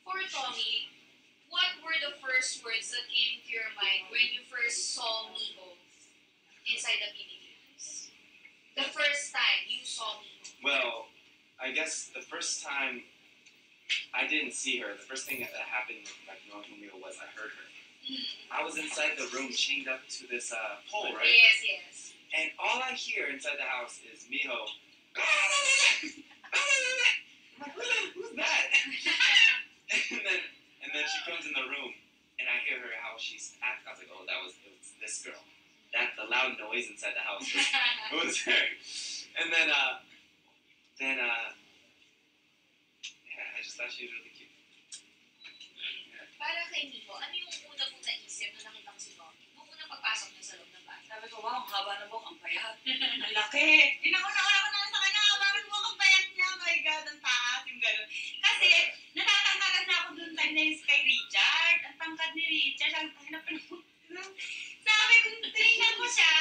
For Tommy, what were the first words that came to your mind when you first saw Miho inside the Philippines? The first time you saw Miho. Well, I guess the first time I didn't see her, the first thing that happened with like knowing who Miho was, I heard her. I was inside the room chained up to this pole, right? Yes, yes. And all I hear inside the house is Miho. I'm like, who's that? and then she comes in the room, and I hear her how she's acting. I was like, oh, it was this girl. The loud noise inside the house was her. And then yeah, I just thought she was really cute. Yeah. Para kay Miho, ano yung una mong naisip na nakita ko si Tommy? Nung unang pagpasok niya sa loob ng bahay. Sabi ko, wow, ang haba ng buhok, ang payat. Ang laki. Inauna-una ko na sa kanya, haba ng buhok, ang payat niya. My God, ang taas, yung gano'n. Kasi, natatangkaran na ako doon time na yung kay Richard. Ang tangkad ni Richard, ang tayo na pinag. Sabi ko, tinignan ko siya.